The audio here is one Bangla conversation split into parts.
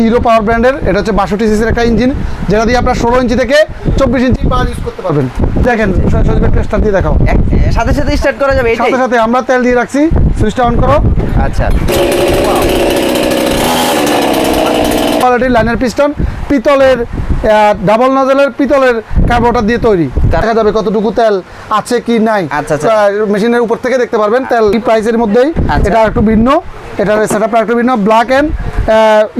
হিরো পাওয়ার ব্র্যান্ডের এটা হচ্ছে 62 সিসির একটা ইঞ্জিন, যেটা দিয়ে আপনার 16 ইঞ্চি থেকে 24 ইঞ্চি পাওয়ার ইউজ করতে পারবেন। দেখেন সজীবের টেস্টার দিয়ে দেখাও। সাথে সাথে স্টার্ট করা যাবে, সাথে সাথে আমরা তেল দিয়ে রাখছি, সুইচটা অন করো। আচ্ছা, কোয়ালিটির লাইনার পিস্টন, পিতলের ডাবল নজলের পিতলের কার্বোরেটর দিয়ে তৈরি। দেখা যাবে কতটুকু তেল আছে কি নাই। আচ্ছা, আচ্ছা। মেশিনের উপর থেকে দেখতে পারবেন তেল কি প্রাইসের মধ্যেই। আচ্ছা। এটা একটু ভিন্ন, এটার সেটআপটা একটু ভিন্ন, black and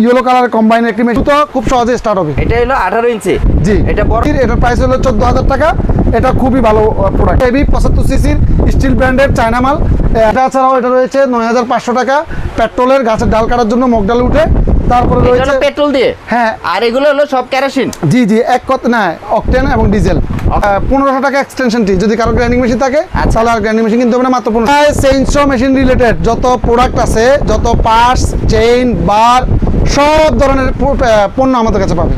yellow colour combine একটি মেশিন, তো খুব সহজে স্টার্ট হবে। এটা হলো 18 ইঞ্চি। জি, এটা বড়, এটার প্রাইস হলো 14,000 টাকা। এটা খুবই ভালো প্রোডাক্ট, হেভি 75 সিসির স্টিল ব্র্যান্ডের চায়না মাল। এটা ছাড়াও এটা রয়েছে 9,500 টাকা পেট্রোলের, গাছের ডাল কাটার জন্য মগ ডাল উঠে। তারপরে এটা রয়েছে হলো পেট্রোল দিয়ে, হ্যাঁ, আর এগুলো হলো সব কেরোসিন। জি জি, এক কথা না, অকটেন এবং ডিজেল। 1500 টাকা এক্সটেনশনটি, যদি কারো গ্রাইন্ডিং মেশিন থাকে তাহলে আর গ্রাইন্ডিং মেশিন কিনতে হবে না, মাত্র 1500। চেইনসো মেশিন রিলেটেড যত প্রোডাক্ট আছে, যত পার্টস, চেইন, বার, সব ধরনের পণ্য আমাদের কাছে পাবে।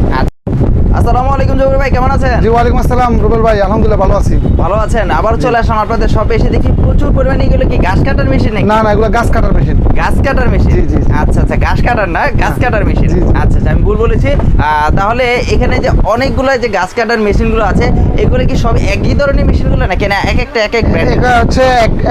আসসালামু আলাইকুম জহুর ভাই, কেমন আছেন? জি, ওয়ালাইকুম আসসালাম রুবেল ভাই, আলহামদুলিল্লাহ ভালো আছি। ভালো আছেন? আবার চলে আসলাম আপনাদের শপে, এসে দেখি প্রচুর পরিমাণে এগুলো কি ঘাস কাটার মেশিন নাকি? না না, এগুলো গাছ কাটার মেশিন। ঘাস কাটার মেশিন? জি, জি। আচ্ছা আচ্ছা, ঘাস কাটার না, ঘাস কাটার মেশিন। জি, জি। আচ্ছা আচ্ছা, আমি ভুল বলেছি। তাহলে এখানে যে অনেকগুলো যে ঘাস কাটার মেশিনগুলো আছে, এগুলো কি সব একই ধরনের মেশিনগুলো নাকি না এক একটা এক এক ব্র্যান্ড? এটা হচ্ছে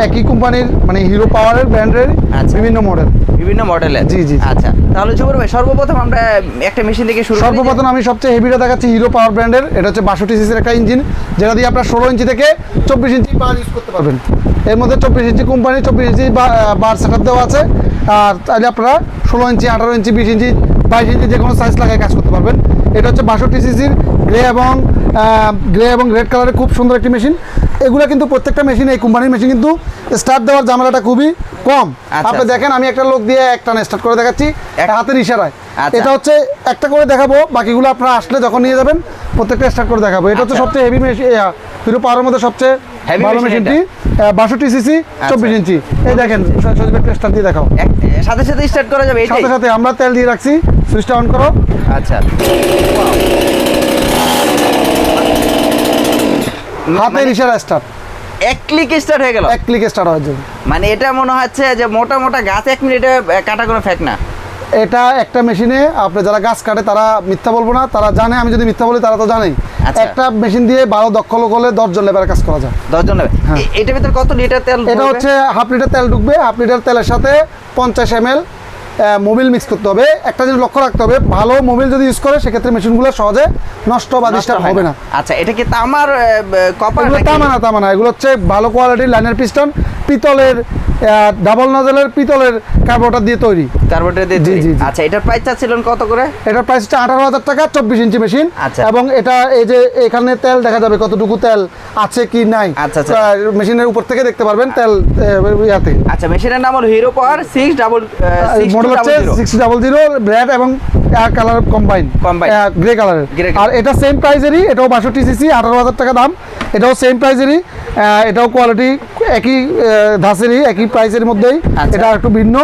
একই কোম্পানির, মানে হিরো পাওয়ারের ব্র্যান্ডের আচ্ছা। বিভিন্ন মডেল। বিভিন্ন মডেলের? জি, জি। আচ্ছা, তাহলে জহুর ভাই সর্বপ্রথম আমরা একটা মেশিন থেকে শুরু করি। সর্বপ্রথম আমি সবচেয়ে হেভিটা দেখাচ্ছি হিরো পাওয়ার ব্র্যান্ডের। এটা হচ্ছে 62 সিসির একটা ইঞ্জিন, যেটা দিয়ে আপনার 16 ইঞ্চি থেকে 24 ইঞ্চি পাওয়ার ইউজ করতে পারবেন। এর মধ্যে 24 ইঞ্চি কোম্পানি, 24 ইঞ্চি বার সেটআপ দেওয়া আছে। আর তাহলে আপনারা 16 ইঞ্চি, 18 ইঞ্চি, 20 ইঞ্চি, 22 ইঞ্চি যে কোনো সাইজ লাগায় কাজ করতে পারবেন। এটা হচ্ছে 62 সিসির গ্রে এবং রেড কালারের খুব সুন্দর একটি মেশিন। এগুলো কিন্তু প্রত্যেকটা মেশিন, এই কোম্পানির মেশিন কিন্তু স্টার্ট দেওয়ার ঝামেলাটা খুবই কম। আপনি দেখেন, আমি একটা লোক দিয়ে একটা স্টার্ট করে দেখাচ্ছি হাতের ইশারায়। এটা হচ্ছে একটা করে দেখাবো, বাকিগুলো আপনারা আসলে যখন নিয়ে যাবেন প্রত্যেকটা স্টার্ট করে দেখাবো। এটা হচ্ছে সবচেয়ে হেভি মেশিন, হিরো পাওয়ারের মধ্যে সবচেয়ে ভালো মেশিনটি, 62 সিসি, 24 ইঞ্চি। এই দেখেন সজীবের টেস্টার দিয়ে দেখাও। সাথে সাথে স্টার্ট করা যাবে? সাথে সাথে আমরা তেল দিয়ে রাখছি, সুইচটা অন করো। আচ্ছা, হাতের ইশারা স্টার্ট, এক ক্লিক স্টার্ট হয়ে গেল। এক ক্লিক স্টার্ট হয়ে যাবে। মানে এটা মনে হচ্ছে যে মোটা মোটা গাছ 1 মিনিটে কাটা কোনো ফ্যাক্ট না। এটা একটা মেশিনে আপনি যারা গাছ কাটে তারা মিথ্যা বলবো না, তারা জানে, আমি যদি মিথ্যা বলি তারা তো জানেই। আচ্ছা। একটা মেশিন দিয়ে 12 দক্ষ লোক হলে 10 জন লেবারের কাজ করা যায়। 10 জন নেবে? হ্যাঁ। এটার ভিতরে কত লিটার তেল? এটা হচ্ছে হাফ লিটার তেল ঢুকবে। হাফ লিটার তেলের সাথে 50 ml মোবিল মিক্স করতে হবে। একটা জিনিস লক্ষ্য রাখতে হবে, ভালো মোবিল যদি ইউজ করে সেক্ষেত্রে মেশিনগুলো সহজে নষ্ট বা ডিস্টার্ব হবে না। আচ্ছা, এটা কি তামার কপার? এগুলো তামা না, এগুলো হচ্ছে ভালো কোয়ালিটির লাইনার পিস্টন, পিতলের ডাবল নজলের পিতলের কার্বোরেটর দিয়ে তৈরি। কার্বোরেটর দিয়ে? জি, জি, জি। আচ্ছা, এটার প্রাইস চাচ্ছিলেন কত করে? এটার প্রাইস হচ্ছে 18,000 টাকা, 24 ইঞ্চি মেশিন। আচ্ছা। এবং এটা এই যে এখানে তেল দেখা যাবে কতটুকু তেল আছে কি নাই। আচ্ছা, আচ্ছা। মেশিনের উপর থেকে দেখতে পারবেন তেল ইয়াতে। আচ্ছা, মেশিনের নাম হলো হিরো পাওয়ার মডেল হচ্ছে 600 ব্ল্যাক এবং কালার কম্বাইন গ্রে কালারের। আর এটা সেম প্রাইজেরই, এটাও 62 সিসি, 18,000 টাকা দাম। এটাও সেম প্রাইজেরই, এটাও কোয়ালিটি একই ধাঁচেরই, একই প্রাইসের মধ্যেই। এটা একটু ভিন্ন,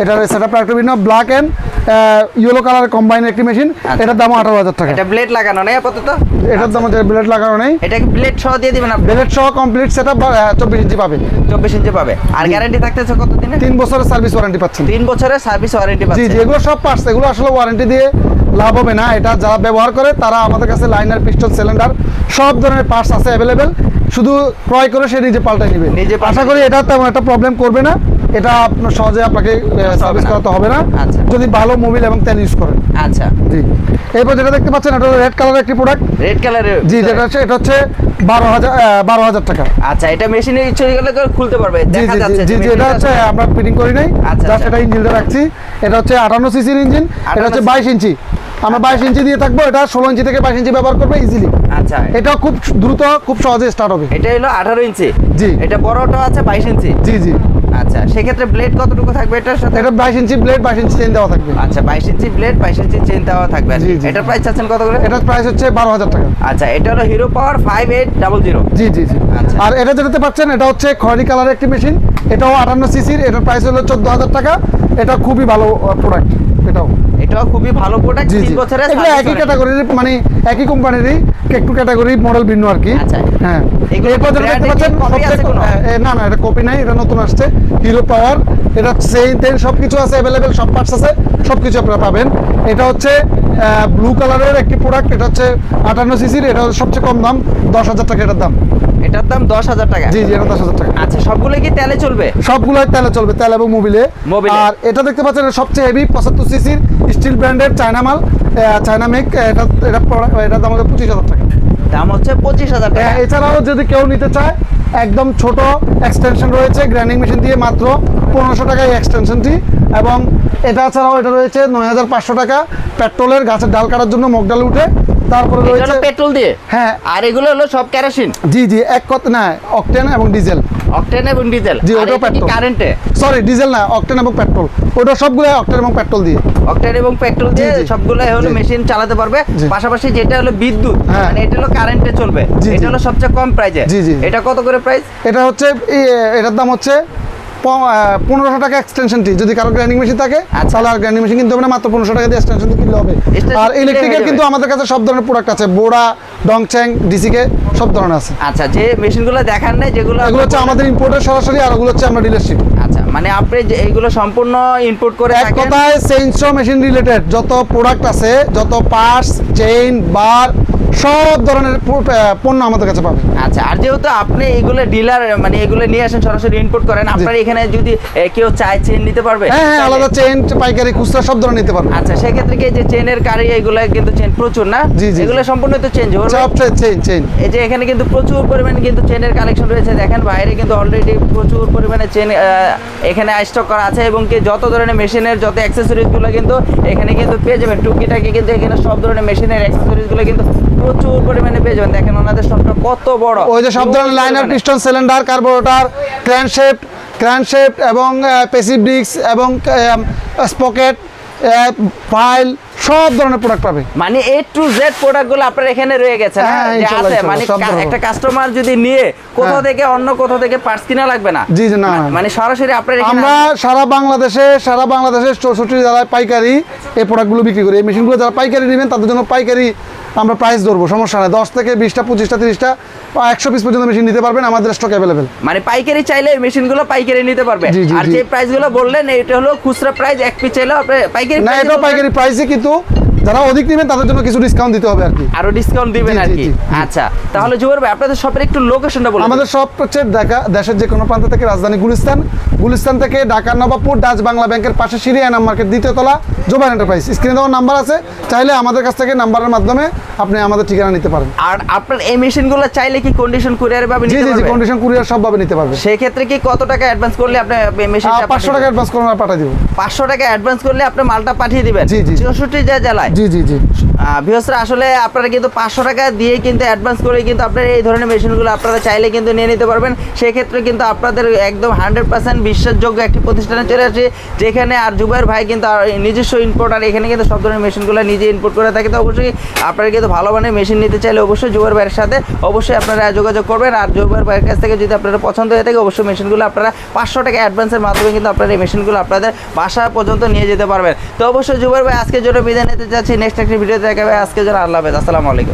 এটার সেটআপটা একটু ভিন্ন, black and yellow colour combine একটি মেশিন। এটার দাম 18,000 টাকা। এটা ব্লেড লাগানো নেই আপাতত? এটার দাম হচ্ছে ব্লেড লাগানো নেই। এটা কি ব্লেড সহ দিয়ে দিবেন আপনি? ব্লেড সহ কমপ্লিট সেটআপ 24 ইঞ্চি পাবে। 24 ইঞ্চি পাবে। আর গ্যারান্টি থাকতেছে কত দিনের? 3 বছরের সার্ভিস ওয়ারেন্টি পাচ্ছেন। 3 বছরের সার্ভিস ওয়ারেন্টি জি পাচ্ছেন? জি, এগুলো সব পার্টস, এগুলো আসলে ওয়ারেন্টি দিয়ে লাভ হবে না। এটা যারা ব্যবহার করে তারা আমাদের কাছে লাইনার, পিস্টন, সিলিন্ডার সব ধরনের পার্টস আছে অ্যাভেলেবেল, শুধু ক্রয় করে সে নিজে পাল্টাই নেবে। আশা করি এটা তেমন একটা প্রবলেম করবে না। এটা আপনার সহজে আপনাকে সার্ভিস করাতে হবে না, যদি ভালো মোবিল এবং তেল ইউজ করেন। আচ্ছা, জি। এরপর যেটা দেখতে পাচ্ছেন, এটা রেড কালারের একটি প্রোডাক্ট। রেড কালারের? জি, যেটা হচ্ছে এটা হচ্ছে 12,000 টাকা। আচ্ছা, এটা মেশিনে ইচ্ছে গেলে খুলতে পারবে, দেখা যাচ্ছে? জি জি, এটা হচ্ছে আমরা ফিটিং করি নাই, জাস্ট এটা ইঞ্জিনটা রাখছি। এটা হচ্ছে 58 সিসির ইঞ্জিন, এটা হচ্ছে 22 ইঞ্চি। আমরা 22 ইঞ্চি দিয়ে থাকবো, এটা 16 ইঞ্চি থেকে 22 ইঞ্চি ব্যবহার করবে ইজিলি। আচ্ছা, এটা খুব দ্রুত, খুব সহজে স্টার্ট হবে। এটা হলো 18 ইঞ্চি? জি। এটা বড়টা আছে 22 ইঞ্চি? জি জি। আচ্ছা, সেক্ষেত্রে ব্লেড কতটুকু থাকবে এটার সাথে? এটা 22 ইঞ্চি ব্লেড, 22 ইঞ্চি চেইন দেওয়া থাকবে। আচ্ছা, 22 ইঞ্চি ব্লেড, 22 ইঞ্চি চেইন দেওয়া থাকবে। জি, জি। এটার প্রাইস চাচ্ছেন কত করে? এটার প্রাইস হচ্ছে 12,000 টাকা। আচ্ছা, এটা হলো হিরো পাওয়ার 5800? জি জি জি। আচ্ছা। আর এটা যেটাতে পাচ্ছেন, এটা হচ্ছে খয়েরি কালারের একটি মেশিন, এটাও 58 সিসির, এটার প্রাইস হলো 14,000 টাকা। এটা খুবই ভালো প্রোডাক্ট। এটাও এটাও খুবই ভালো প্রোডাক্ট, জি 3 জি বছরের এগুলো service একই warranty। ক্যাটাগরির, মানে একই কোম্পানিরই, একটু ক্যাটাগরি মডেল ভিন্ন আর কি। আচ্ছা। হ্যাঁ এগুলো এরপর যেটা দেখতে brand এ কি পাচ্ছেন copy আছে কোনো? না না, এটা কপি নাই, এটা নতুন আসছে হিরো পাওয়ার। এটা চেইন টেন সবকিছু আছে অ্যাভেলেবেল, সব পার্টস আছে, সবকিছু আপনারা পাবেন। এটা হচ্ছে ব্লু কালারের একটি প্রোডাক্ট, এটা হচ্ছে 58 সিসির, এটা হচ্ছে সবচেয়ে কম দাম, 10,000 টাকা এটার দাম। এটার দাম 10,000 টাকা। জি জি, এটা 10,000 টাকা। আচ্ছা, সবগুলো কি তেলে চলবে? সবগুলোই তেলে চলবে, তেল এবং মোবিলে। মোবিলে। আর এটা দেখতে পাচ্ছেন এটা সবচেয়ে হেভি 75 সিসির স্টিল ব্র্যান্ডের চায়না মাল, চায়না মেক। এটা দাম হচ্ছে 25,000 টাকা। দাম হচ্ছে 25,000 টাকা। এছাড়াও যদি কেউ নিতে চায়, একদম ছোট এক্সটেনশন রয়েছে গ্রাইন্ডিং মেশিন দিয়ে, মাত্র 1500 টাকা এই এক্সটেনশনটি। এবং এটা ছাড়াও এটা রয়েছে 9,500 টাকা, পেট্রোলের গাছের ডাল কাটার জন্য মগ ডাল উঠে। তারপরে এটা রয়েছে হলো পেট্রোল দিয়ে। হ্যাঁ আর এগুলো হলো সব কেরোসিন, জি জি, এক কথা না, অকটেন এবং ডিজেল। অকটেন এবং ডিজেল। জি, আর ওটাও এটা কি পেট্রোল। কারেন্টে? সরি, ডিজেল না, অকটেন এবং পেট্রোল। ওটা সবগুলো অকটেন এবং পেট্রোল দিয়ে। অকটেন এবং পেট্রোল দিয়ে জি, জি। সবগুলো হলো জি। মেশিন চালাতে পারবে। জি। পাশাপাশি যেটা হলো বিদ্যুৎ, হ্যাঁ। মানে এটা হলো কারেন্টে চলবে, জি, এটা জি। হলো সবচেয়ে কম প্রাইজে। জি, জি। এটা কত করে প্রাইস? এটা হচ্ছে এটার দাম হচ্ছে 1500 টাকা এক্সটেনশনটি। যদি কারো গ্রাইন্ডিং মেশিন থাকে আচ্ছা। তাহলে আর গ্রাইন্ডিং মেশিন কিনতে হবে না, মাত্র 1500 টাকা দিয়ে এক্সটেনশন কিনলে হবে। Extension আর কিনলে ইলেকট্রিকের হয়ে কিন্তু যাবে। আমাদের কাছে সব ধরনের প্রোডাক্ট আছে, বোড়া, ডংচ্যাং, ডিসিকে সব ধরনের আছে। আচ্ছা, যে মেশিনগুলো দেখান নাই যেগুলো এগুলো হচ্ছে আমাদের ইম্পোর্টের সরাসরি, আর ওগুলো হচ্ছে আমরা ডিলারশিপ। আচ্ছা, মানে আপনি যে এইগুলো সম্পূর্ণ ইনপুট করে এক থাকেন। কথায় চেইনসো মেশিন রিলেটেড যত প্রোডাক্ট আছে, যত পার্টস, চেইন, বার, সব ধরনের পণ্য আমাদের কাছে পাবে। আচ্ছা, আর যেহেতু আপনি এগুলো ডিলার, মানে এগুলো নিয়ে আসেন সরাসরি ইনপুট করেন, আপনার এখানে যদি কেউ চায় চেন নিতে পারবে? হ্যাঁ হ্যাঁ, চাইলে? আলাদা চেইন, পাইকারি, খুচরা সব ধরনের নিতে পারবে। আচ্ছা, সেক্ষেত্রে কি এই যে চেনের কারি, এগুলো কিন্তু চেন প্রচুর না? জি, জি, এগুলো জি। সম্পূর্ণ তো চেঞ্জ হবে। সব চেইন। এই যে এখানে কিন্তু প্রচুর পরিমাণে কিন্তু চেনের কালেকশন রয়েছে, দেখেন বাইরে কিন্তু অলরেডি প্রচুর পরিমাণে চেন এখানে স্টক করা আছে। এবং কি যত ধরনের মেশিনের যত অ্যাক্সেসরিজগুলো কিন্তু এখানে কিন্তু পেয়ে যাবেন, টুকিটাকি কিন্তু এখানে সব ধরনের মেশিনের অ্যাক্সেসরিজগুলো কিন্তু প্রচুর পরিমাণে পেয়ে যাবেন। দেখেন ওনাদের শপটা কত বড়, ওই যে সব ধরনের liner, piston, cylinder, carburettor, crankshaft এবং পেসিভ ডিস্ক এবং স্পকেট, ফাইল, সব ধরনের প্রোডাক্ট পাবে। মানে A to Z প্রোডাক্টগুলো আপনার এখানে রয়ে গেছে না? হ্যাঁ, যে ইনশাআল্লাহ, আছে, ইনশাআল্লাহ, মানে সব ধরনের। একটা কাস্টমার যদি নিয়ে কোথাও হ্যাঁ। থেকে অন্য কোথাও থেকে পার্টস কিনা লাগবে না। জি জি, না না। মানে সরাসরি আপনার এখানে আমরা সারা বাংলাদেশে 64 জেলায় পাইকারি এই প্রোডাক্টগুলো বিক্রি করি। এই মেশিনগুলো যারা পাইকারি নেবেন তাদের জন্য পাইকারি আমরা প্রাইস ধরবো, সমস্যা নেই। 10 থেকে 20টা, 25টা, 30টা বা 100 পিস পর্যন্ত মেশিন নিতে পারবেন, আমাদের স্টক অ্যাভেলেবেল। মানে পাইকারি চাইলে এই মেশিনগুলো পাইকারি নিতে পারবে। জি, জি, আর জি। যে প্রাইসগুলো বললেন এটা হলো খুচরা প্রাইস, এক পিস চাইলেও আপনি পাইকারি না, price এটাও বলবেন। পাইকারি প্রাইসে, কিন্তু যারা অধিক নেবেন তাদের জন্য কিছু ডিসকাউন্ট দিতে হবে আর কি। আরো ডিসকাউন্ট দিবেন জি, আর জি, কি। জি, জি। আচ্ছা, তাহলে জুবাইর ভাই আপনাদের শপের একটু লোকেশনটা বলুন। আমাদের সব হচ্ছে ঢাকা, দেশের যে কোনো প্রান্ত থেকে রাজধানী গুলিস্তান থেকে ঢাকার নবাবপুর ডাচ বাংলা ব্যাংকের পাশে সিরিয়ানাম মার্কেট, দ্বিতীয় তলা, জোবাইর এন্টারপ্রাইজ। স্ক্রিনে দেওয়ার নাম্বার আছে, চাইলে আমাদের কাছ থেকে নাম্বারের মাধ্যমে আপনি আমাদের ঠিকানা নিতে পারেন। আর আপনার এই মেশিনগুলো চাইলে কি কন্ডিশন কুরিয়ারে ভাবে জি নিতে জি জি, পারবেন? কন্ডিশন কুরিয়ার সবভাবে নিতে পারবে। সেই ক্ষেত্রে কি কত টাকা অ্যাডভান্স করলে আপনি মেশিনটা 500 টাকা অ্যাডভান্স করুন, আর পাঠিয়ে দিব। 500 টাকা অ্যাডভান্স করলে আপনি মালটা পাঠিয়ে দিবেন? জি, জি। 64 জেলায়। জি জি জি, ভিউয়ার্সরা, আসলে আপনারা কিন্তু 500 টাকা দিয়ে কিন্তু অ্যাডভান্স করে কিন্তু আপনারা এই ধরনের মেশিনগুলো আপনারা চাইলে কিন্তু নিয়ে নিতে পারবেন। সেই ক্ষেত্রে কিন্তু আপনাদের একদম 100% বিশ্বাসযোগ্য একটি প্রতিষ্ঠানে চলে আসে, যেখানে আর জুবাইর ভাই কিন্তু নিজস্ব ইম্পোর্টার, এখানে কিন্তু সব ধরনের মেশিনগুলো নিজে ইম্পোর্ট করে থাকে। তো অবশ্যই আপনারা কিন্তু ভালো মানের মেশিন নিতে চাইলে অবশ্যই জুবাইর ভাইয়ের সাথে অবশ্যই আপনারা যোগাযোগ করবেন। আর জুবাইর ভাইয়ের কাছ থেকে যদি আপনারা পছন্দ হয়ে থাকে, অবশ্যই মেশিনগুলো আপনারা 500 টাকা অ্যাডভান্সের মাধ্যমে কিন্তু আপনারা এই মেশিনগুলো আপনাদের বাসা পর্যন্ত নিয়ে যেতে পারবেন। তো অবশ্যই জুবাইর ভাই আজকের জন্য বিদায় নিতে চাচ্ছি, নেক্সট একটি ভিডিওতে দেখাবে। আজকের জন্য আল্লাহ হাফেজ, আসসালামু আলাইকুম।